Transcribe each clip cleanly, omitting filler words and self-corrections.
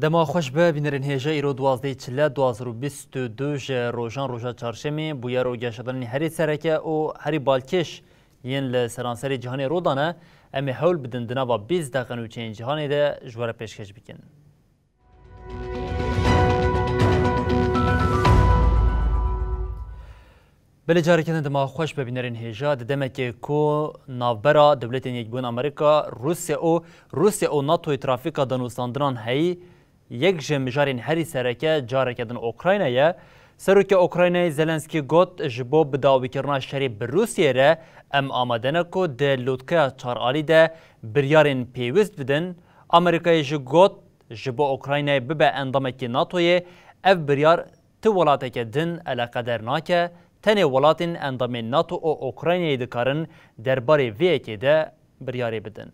دما خوش به بینرین هیجا ایرو 12 2022 روژان روژا چارشمی بویا رو گشتن هری سرکه و هری بالکش ین لسرانسری جهانی رودانه امی حول بدن دنوا 20 دقیقه نوچین جهانی ده جوار پیشکش بکن. بله جاری کردن دما خوش به بینرین هیجا دمک کو ناوبرا دولت یکبون آمریکا روسیه و ناتو ترافیکا دانوستاندران هی یک جمجارین هری سرکه جاری کردن اوکراینایه سروک اوکراینای زلنسکی گوت جبو بداوی کرنا شری بروسیه ره ام آمدنه کو ده لودکه چارآلی ده بریارین پیوست بدن آمریکای جگوت جبو اوکراینای ببه اندامکی ناتوی اف بریار تو ولاته که دن علاقه در ناکه تنه ولاتین اندام ناتو و اوکراینای دکارن درباره وی که ده بریاری بدن.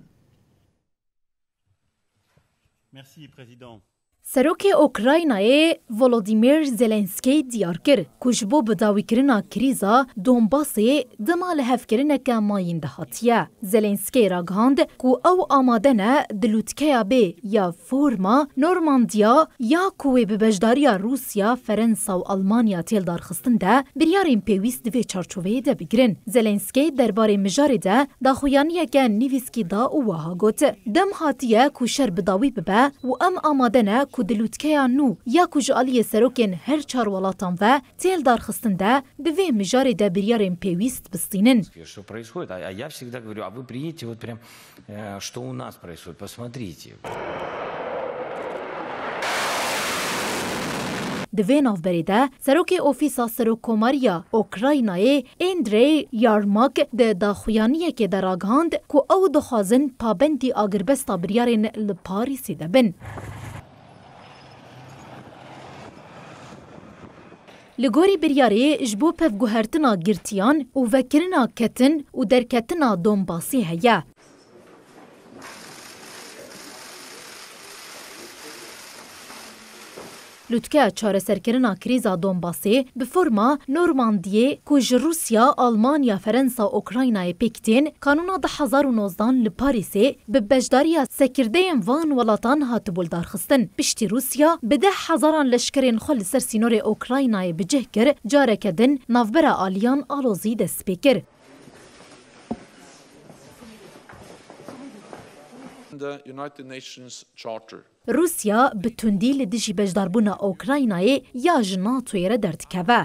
Merci, président. سروک اوکراینای ولودیمیر زلنسکی دیار کرد که بو بداوی کرنا کریزا دونباسی دمال هفکرنه که ماین دهاتیه. زلنسکی را گاند که او آمادنه دلوتکیا بی یا فورما نورماندیا یا کوی ببجداریا روسیا فرنسا و آلمانیا تیل دارخستن ده بریارین پیویست دوی چارچوه ده بگرن. زلنسکی درباره مجاری ده داخویانیه که نیویسکی دا او وها گوت. دم هاتیه که شر بداوی ببه و ام آمادنه که دلوتکیا نو یا کجالی سروکن هر چار ولاتان و تیل دارخستن ده دوی مجاری ده بریارین پیویست بستینن. Что происходит? А я всегда говорю, а вы приедете вот прям, что у нас происходит, посмотрите. دوی نافبری ده سروک اوفیسا سروکوماریا اوکراینای اندری یارماک ده داخویانیه که در آگاند که او دخوازن پابندی آگربستا بریارین لپاریسی ده بن. لگوری بریاری جبو پف گوهرتنا گرتیان و وکرنا کتن و درکتنا دونباسی هیا. لوتکه چاره سرکرنا کریزا دونباسی به فرما نورماندیه کج روسیا، آلمانیا، فرنسا و اوکراینای پیکتین کانونا 2019 لپاریسی به بجداریا سکردین وان ولاتان هات بولدار خستن. پشتی روسیا به 10,000 لشکرین خل سر سینور اوکراینای بجه کر جاره کدن نافبرا آلیان آلوزی دست پیکر. The United Nations Charter. روسیا به تندی لدیجی بجداربونا اوکراینای یا جناتوی را دردکوه.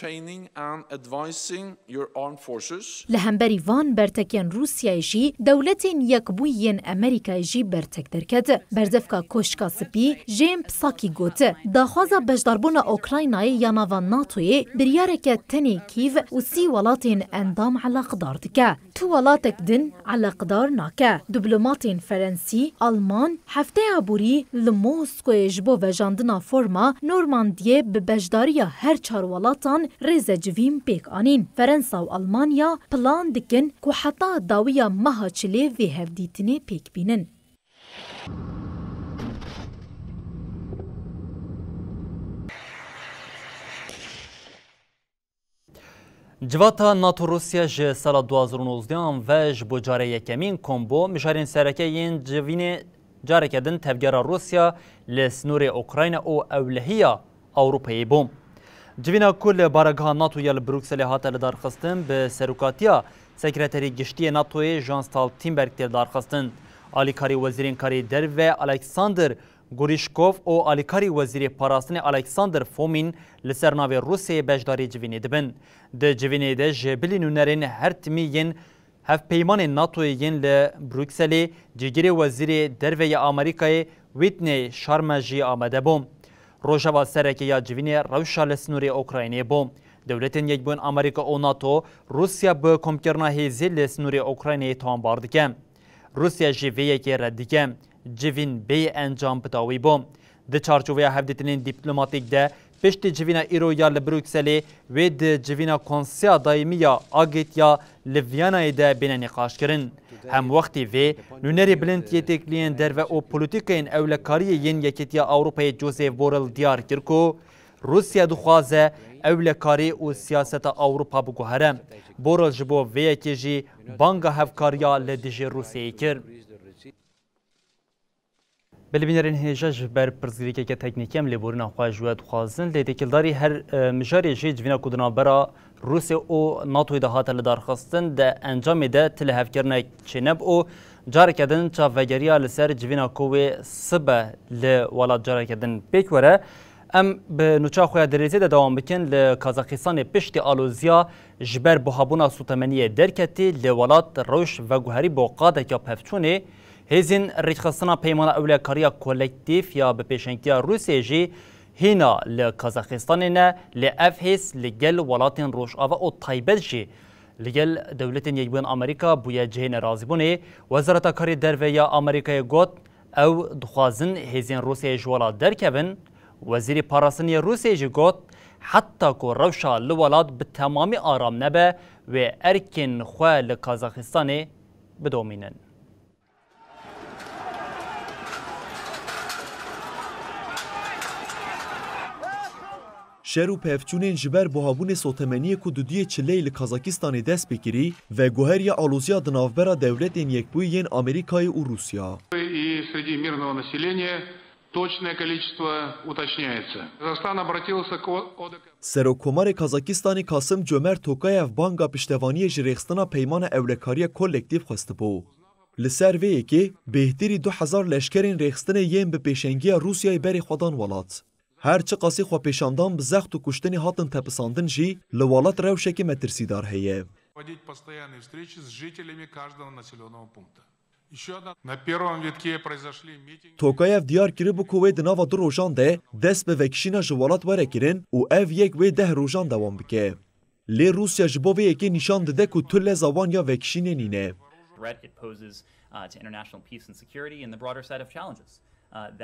Training and advising your armed forces. لهمبری وان برتکین روسیای جی دولتین یکبویین امریکای جی برتک درکد. برزفکا کوشکا سپی جیم پساکی گوته. داخوازا بجداربونا اوکراینای یا ناوان ناتوی بریارک تنی کیو و 30 ولاتین اندام علاقدار دکه. تو ولاتک دن علاقدار ناکه. دیپلماتین فرانسی، آلمان، هفته عبوری لموسکوی جبو و جاندنا فرما نورماندیه به بجداریا هر 4 ولاتان رزا جویم پیک آنین. فرنسا و آلمانیا پلان دکن که حتی داویا مها چلی وی هفدیتنی پیک بینن. جواتا ناتو روسیا ج سال 2019 و جبو جاره یکمین کمبو مشارین سرکه ین جوین جاره کدن تفگیر روسیا لسنور اوکراین او اولهیا اوروپایی بوم. جوینا کل بارگاه ناتو یل بروکسل هات دارخستن به سروکاتیا سکرتری گشتی ناتوی جان ستالتنبرگ دارخستن. آلیکاری وزیرین کاری درو الکساندر گوریشکوف و آلیکاری وزیر پاراستن الکساندر فومین لسر ناوی روسیه بجداری جوینی دبن. ده جوینی ده جبلی نونرین هر تمیین هف پیمان ناتوی ین لبروکسلی جگیری وزیر درو آمریکای ویتنی شارمجی آمده بوم. روژاوا سرکی یا جوینی روشا لسنوری اوکراینی بوم. دولتین یکبون آمریکا و ناتو روسیا به کمکرنا هیزی لسنوری اوکراینی تان باردکم. روسیا جی ویکی ردیگه جوین بی انجام بداوی بوم. ده چارچوبه هفدتنین دیپلماتیک ده پشت جوینا ایرو یا لبروکسلی و ده جوینا کنسیا دایمی یا آگیت یا لویانای ده بین نقاش کرن. هم وقتی وی نونری بلند یتکلین در و او پولیتیکین اولکاری ین یکیتیا اوروپای جوزیف بورل دیار کرکو روسیا دخوازه اولکاری و سیاست اوروپا بگوهره. بورل جبو وی کجی بانگا هفکاریا لدیجی روسیه کر. بلبینرین هیجاج بر پرزگریکی که تکنیکیم لیبورنا خواه جوید خوازن لیدکلداری هر مجاری جی جوینا کدنا برا روسیه او ناتوی ده هات لدار خستن ده انجام ده تلهف کرنه چنب او جاره کدن چا وگریا لسر جوینا کوی سبه لولاد جاره کدن بیکوره ام به نوچا خواه دریزی ده دوام بکن لکازاخستان پشت آلوزیا جبر بحابونا سوتمنی درکتی لولاد روش و گوهری با قاده که پفچونه هزین ریخستنا پیمان اولکاریا کولکتیف یا به پیشنگی روسیه جی هینا لکازاخستان نه لافهس لگل ولاتین روش آوا او تایبت جی لگل دولتین یکبون آمریکا بویا جهین رازیبونه وزارت کاری دروی یا آمریکای گوت او دخوازن هزین روسیه جوالا درکبن وزیر پاراسنی روسیه جی گوت حتی که روشا لولاد به تمامی آرام نبه و ارکن خواه لکازاخستان بدومینن. شهر و پفچونین جبر بوهابون سوتمنی کدودی چلی لکازاکستان دست بگیری و گوهری آلوزیا دنافبرا دولتین یکبوی ین آمریکای و روسیا. И среди мирного населения точное количество уточняется. Казахстан обратился к ОДКБ. سروکمار کازاکستانی کاسم جومر توکایف بانگا پشتوانی جریخستنا پیمان اولکاری کولکتیف خواسته بو. لسر وی که بهتری 2000 لشکرین ریخستن ین به پیشنگی روسیای بری خودان ولات. هر چه قاسی خو پیشاندان به زخت و کشتنی هاتن تپساندن جی لوالات روشکی مترسیدار هیه. Проводить постоянные встречи с жителями каждого населенного пункта. Еще одна. На первом витке произошли митинги. توکایف دیار کری بو کوی دناوا دو روزان ده دست به وکشینا جوالات وره کرن و اف یک و 10 روزان دوام بکه. لی روسیا جبو وی یکی نشان داده که طول زوان یا وکشین نینه. It poses to international peace and security and the broader set of challenges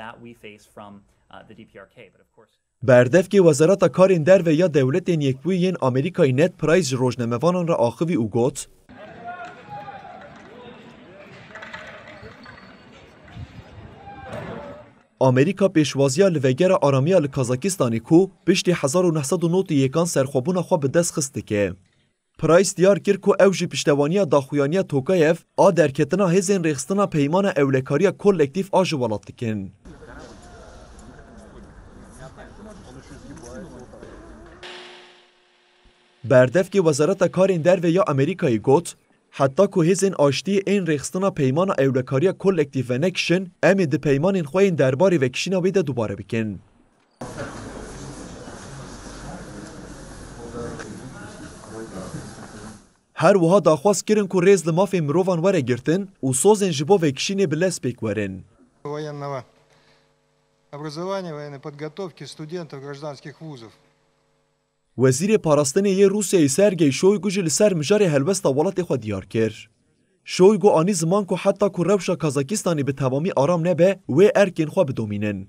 that we face from the DPRK, but of course. بردف که وزارت کارین در و یا دولت یکبوی ین آمریکای نت پرایز روزنامه‌وانان را آخوی او گوت آمریکا پیشوازیا لوگر آرامیا لکازاکستانی کو پشت 1900 یکان سرخوابون خو به دست خسته که پرایس دیار کر کو اوجی پشتوانیا داخویانیا توکایف آ درکتنا هزین ریخستنا پیمان اولکاریا کولکتیف آج ولاتکن بردف که وزارت کارین در و یا امریکایی گوت حتی که هزین آشتی این ریخستنا پیمان اولکاریا کولکتیف و نکشن امید پیمان خوین درباری وکشینا ویده دوباره بکن. هر وها داخواست کرن که ریز لمافی مروان وره گرتن و سوزن جبو وکشین بلس بیک ورن. Военного образования, военной подготовки студентов гражданских вузов. وزیر پاراستنی یه روسیه سرگی شویگو جل سر مجاری هلوستا ولات خود دیار کر. شویگو آنی زمان که حتی که روشا کازاکستانی به تمامی آرام نبه و ارکین خواه بدومینن.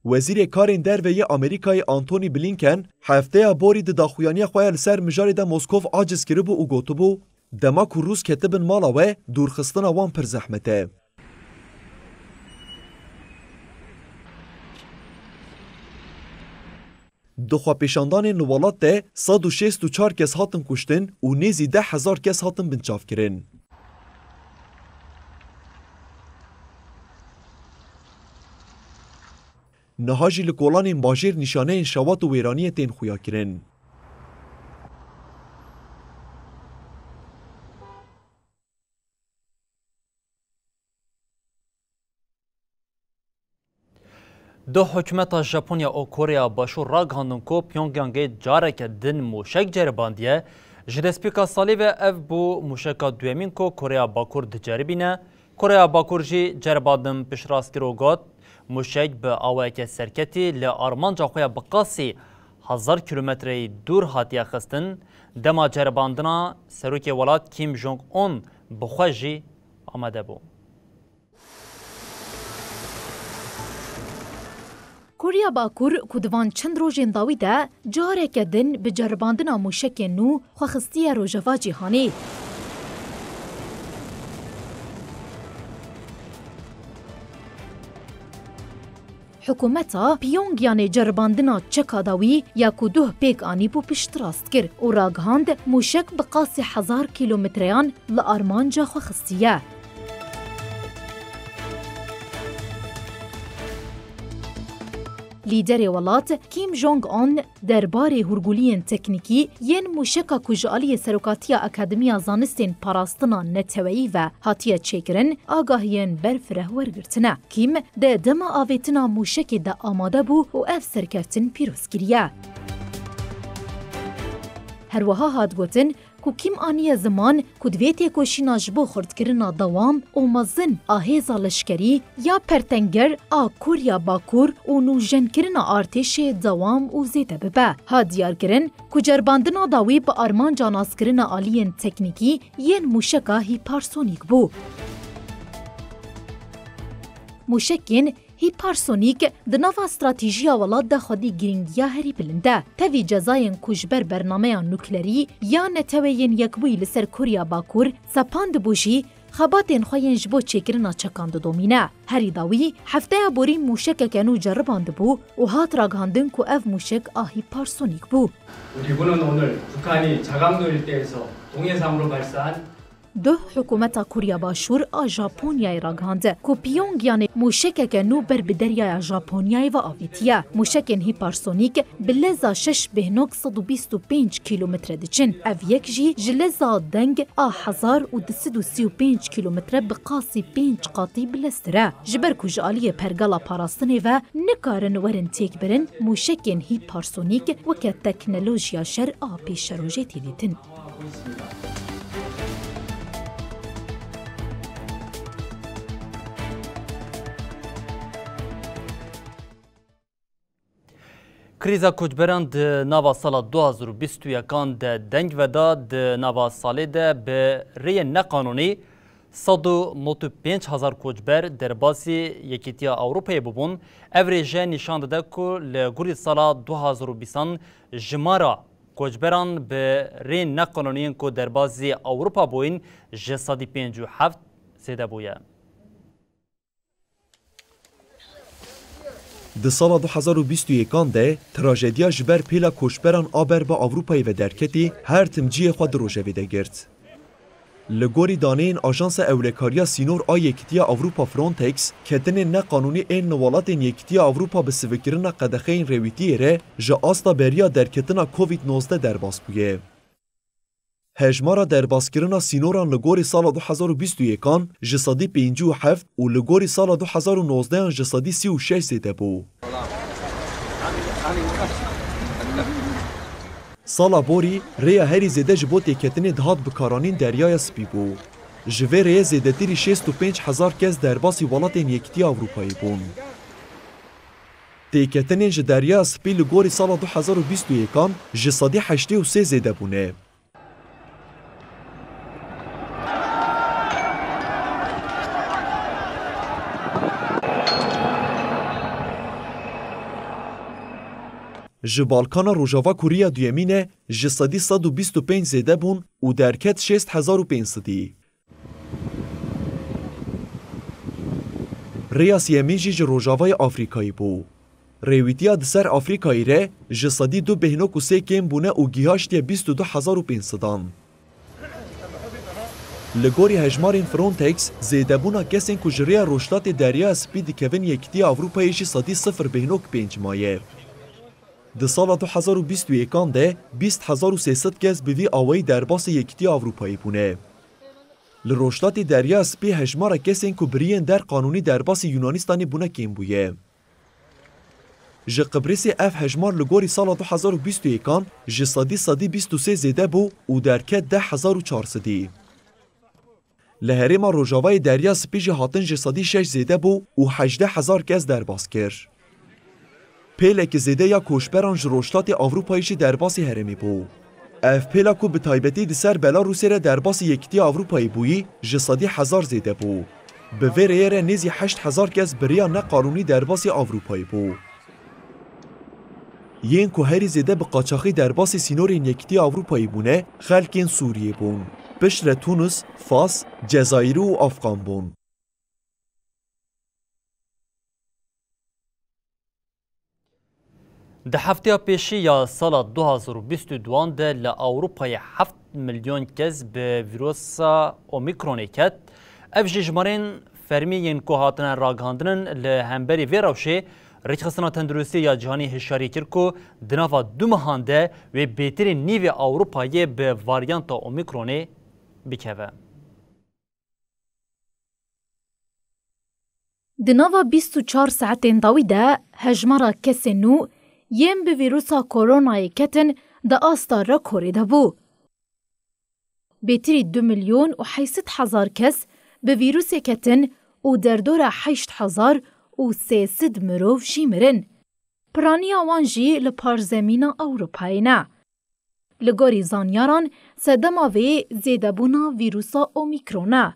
وزیر کارین در و یه آمریکای آنتونی بلینکن هفته باری ده داخویانی خواه لسر مجاری ده موسکوف عاجز کربو و گوتو بو دما که روس کتبن مالا و دورخستن وان پر زحمته. دخوا پیشاندان نوالات ده 164 کس هاتن کشتن و نیزی 10,000 کس هاتن بنچاف کرن. نهاجی لکولان باجیر نشانه شوات و ویرانی تین خویا کرن. دو حکومت ژاپنیا و کره باشور را گاندن کو پیونگیانگ جارک دن موشک جرباندیه جدسپیکا سالی و اف بو موشکا دویمین کو کره باکور دجربینه کره باکور جی جرباندن پشراستیرو گوت موشک به آوایک سرکتی ل آرمانجا خویا بقاسی 1000 kilometre dور هاتیه خستن دما جرباندنا سروک ولات کیم جونگ اون بخواجی آمده بو. کوریا باکور کودوان چند روزین داوی ده جاره کدن به جرباندنا موشک نو خواخستی روژوا جهانی. حکومتا پیونگیان جرباندنا چکا داوی یا کدوه پیک آنی بو پشت راست کر و راگهاند موشک بقاسی 1000 کیلومتریان لآرمانجا خواخستیه. لیدر ولات کیم جونگ آن درباره هرگولین تکنیکی ین موشکا کجالی سروکاتیا اکادمیا زانستین پاراستنا نتوئی و هاتیه چکرن آگاهین برفره ورگرتنه. کیم ده دم آویتنا موشک ده آماده بو و اف سرکفتن پیروزگیریه. هر وها هاد گوتن کو کیم آنیه زمان کدویتی کوشینا جبو خردکرنا دوام او مزن آهیزا لشکری یا پرتنگر آ کوریا باکور او نوجن کرنا آرتش دوام او زیده ببه. ها دیار کرن کو جرباندنا داوی با آرمان جاناس کرنا آلین تکنیکی ین موشکا هیپارسونیک بو. موشکین هیپارسونیک دنوا استراتیجیا ولات ده خودی گرینگیا هری بلنده. تاوی جزاین کجبر برنامه نوکلری یا نتوین یکبوی لسر کوریا باکور سپاند بوشی خباتین خوین جبو چکرنا چکاند دومینه. هری داوی هفته بوری موشک کنو جرباند بو و هات راگاندن کو اف موشک هیپارسونیک بو. 우리군은 오늘 북한이 자강도 일대에서 동해상으로 발사한 ده حکومت کوریا باشور آ ژاپنیای راگهاند کو پیونگیان موشک نو بر بدریای ژاپنیای و آویتیا موشکن هیپارسونیک بلزا 6.125 کیلومتر دچن اف یک جی جلزا دنگ آ 1235 کیلومتر بقاسی 5 قاطی بلستره جبر کجالی پرگالا پاراستنی و نکارن ورن تیک برن موشکن هیپارسونیک وک تکنولوژیا شر آ پیش روجتی دیتن. کریزا کوچبران د نوا سال 2021 د دنگ و د نوا سال ده به ری نقانونی 195,000 کوچبر در باسی یکیتیا اروپای ببون اوریجه نشان داده که لگوری سال 2020 جمارا کوچبران به ری نقانونی که در باسی اروپا بوین جسادی 57 زیده بویه. د سال 2021 ده تراژدیا جبر پیلا کوشبران آبر با اروپای و درکتی هر تمجی خود روژوی ده گرد. لگوری دانین آژانس اولکاریا سینور آ یکتیا اروپا فرونتکس کدن نقانونی این نوالات یکتیا اروپا به سوکرن قدخین رویتی ره جا آستا بریا درکتنا کووید 19 در باس بویه. هجمارا در باسکرنا سینوران لگوری سال 2021 جسادی 57 و لگوری سال 2019 جسادی 36 زیده بو. سالا بوری ریا هری زیده جبو تیکتنی دهات بکارانین دریای سپی بو. جوه ریا زیده تیری 65,000 کس در باسی ولاتین یکتی اروپایی بون. تیکتنی ج دریای سپی لگوری سال 2021 جسادی 83 زیده بونه. ji Balkana Rojava Kuriya Duyemîne ji sedî 125 zêde bûn û derket 6500. Rêya siyemîn jî ji Rojavayê Afrikayê bû. Rêwîtiya di ser Afrikayê re ji sedî 2.3 kêm bûne û gihaştiye 22,500. Li gorî hejmarên Frontex zêdebûna kesên ku ji rêya Rojdatê Deryaya Spî dikevin Yekîtiya Avrupayê jî sedî 0.5 maye. Di sala 2021 de 20,300 kes bi vî awayî derbasê Yekîtiya Avrupayê bûne. Li Rojdatê Deryaya Spî hejmara kesên ku biriyên der qanûnî derbasê Yunanistanê bûne kêm bûye. Ji Qibrîsê ev hejmar li gorî sala 2021 ji sedî 23 zêde bû û derket 10,400. Li herêma Rojavayê Deryaya Spî jî hatin ji sedî 6 zêde bû û 18,000 kes derbas kir. پلک زیده یا کوشبران جروشتات آوروپایی جی درباسی هرمی بو. اف پلا کو به تایبتی دسر بلاروسی را درباسی یکتی آوروپایی بویی جسادی 1000 زیده بو. به ویره نیزی 8000 کس بریا نقانونی درباسی آوروپایی بو. یین که هری زیده به قاچاقی درباسی سینورین یکتی آوروپایی بونه خلکین سوریه بون. بشر تونس، فاس، جزایر و افغان بون. ده هفته پیشی یا سال 2022 ده لأوروپای 7 میلیون کس به ویروس اومیکرون کت. افجی جمارین فرمیین که هاتن راگاندنن لهمبری ویروشه رخصتنا تندرستی یا جهانی هشاری کرد دنوا دو مهانده و بهتری نیو اروپایی به واریانت اومیکرون بکوه. دنوا 24 ساعتين طويلة هجمرة كسنو یم به ویروس کرونا کتن ده آستا را کوری ده بو. بهتری 2 میلیون و 800,000 کس به ویروس کتن و در دور 8,000 و 300 مروف شیمرن. پرانی آوانجی لپارزمین اوروپایی نه. لگاری زانیاران سدماوی زیده بونا ویروسا اومیکرونا.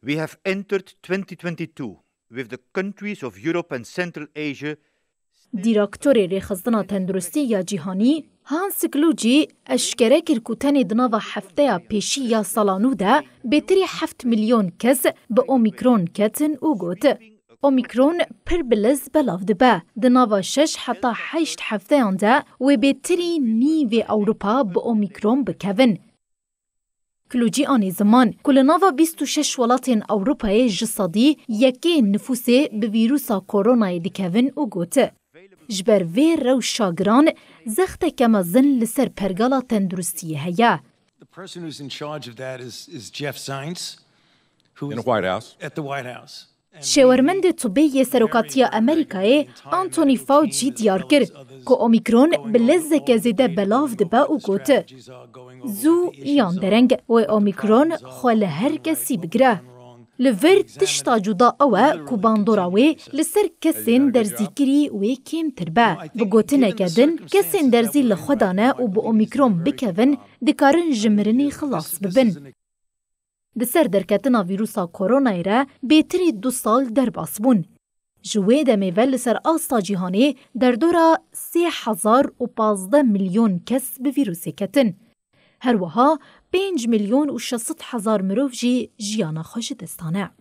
We have entered 2022 with the countries of Europe and Central Asia. دیراکتور ریخزدنا تندرستی یا جیهانی هانس کلوجی اشکره کرکوتن دناوا هفته پیشی یا سالانو ده بهتری 7 میلیون کس به اومیکرون کتن او گوت. اومیکرون پر بلز بلاف دبه دناوا 6 حتی 8 هفته آنده و بهتری نیو اوروپا به اومیکرون بکون. کلوجی آنی زمان کل ناوا 26 ولاتین اوروپای جسادی یکی نفوسه به ویروسا کورونای دکون او گوت. جبر وی رو شاگران زخت کما زن لسر پرگالا تندرستی هیا. The person who's in charge of that is Jeff Zients, who in the White House. At the White House. شورمند طبی سروکاتی آمریکای آنتونی فاوچی دیار کرد که اومیکرون بلزک زیده بلاف دبا او گوت. زو یان درنگ و اومیکرون خوال هر کسی بگره. لور تشتا جدا اوه که باندوراوی لسر کسین در زیکری و کم تربه. بگوتنه کدن کسین در زی لخودانه و با اومیکرون بکون دکارن جمرنی خلاص ببن. دسر درکتنا ویروسا کورونای را بهتری 2 سال در باس بون. جوه دمیوه لسر آستا جیهانی در دورا 3,015 میلیون کس به ویروسی کتن. هر وها 5 میلیون و 600,000 مروف جی جیانا خوش دستانه.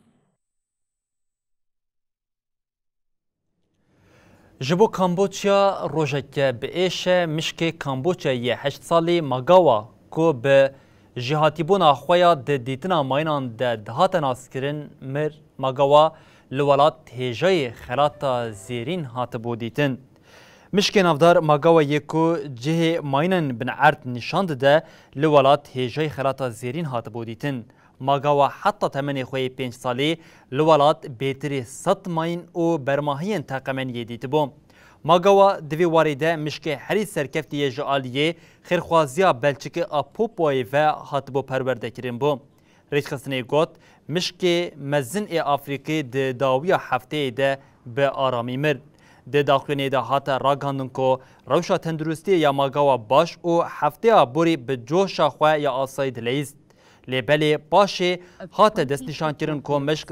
جبو کامبوچیا روژک به ایش مشک کامبوچیا 8 سالی مگاوا که به جهاتیبون آخویا ده دیتنا ماینان ده دهاتن آسکرین مر مگاوا لولات هجای خلاتا زیرین هاتبو دیتن. مشک نافدار مگاوا یکو جه ماینن بن عرد نشاند ده لولات هجای خلاتا زیرین هاتبو دیتن. مگاوا حتی تمنی خوی 5 سالی لولات بیتری 100 ماین و برماهین تاقمن یدیت بوم. ماگاوا دوی واریده مشک هری سرکفتی جعالیه خیرخوازیا بلچک اپوپوی و هاتبو پرورده کرن بوم. ریش خستنه گوت مشک مزن افریقی ده داوی هفته ده به آرامی مرد. ده داخلینه ده هات راگاندن که روشا تندرستی یا ماگاوا باش و هفته بوری به جوشا خواه یا آساید لیست. لیبلی باشه هات دست نشان کرن که مشک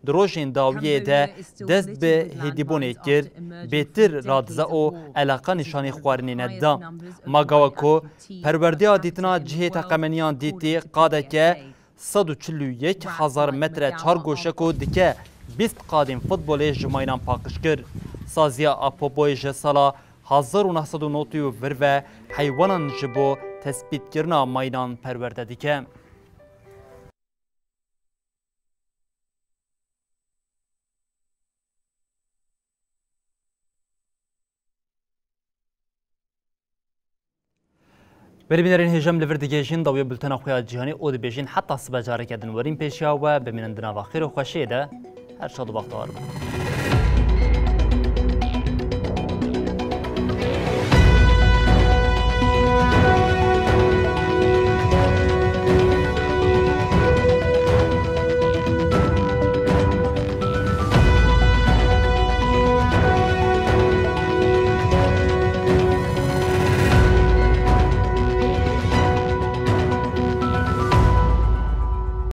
دروژین داویه ده دست به هدیبونه کرد بهتر رادزه و علاقه نشانی خوارنی ندا. ماگاوا که پرورده دیتنا جهه تقمنیان دیتی قاده که 141,000 متر چارگوشه که دکه 20 قادم فوتبال جمعینان پاکش کرد. سازیا اپوبوی جسالا 1990 و حیوانان جبو تثبیت کرنا ماینان پرورده دیکه. بربینرین هجام لور دیگهشین داوی بلتن خویا جهانی او دبیجین حتی صبح جاره کردن ورین پیشیا و ببینن دنا و خیر و خوشیده هر شاد و بختار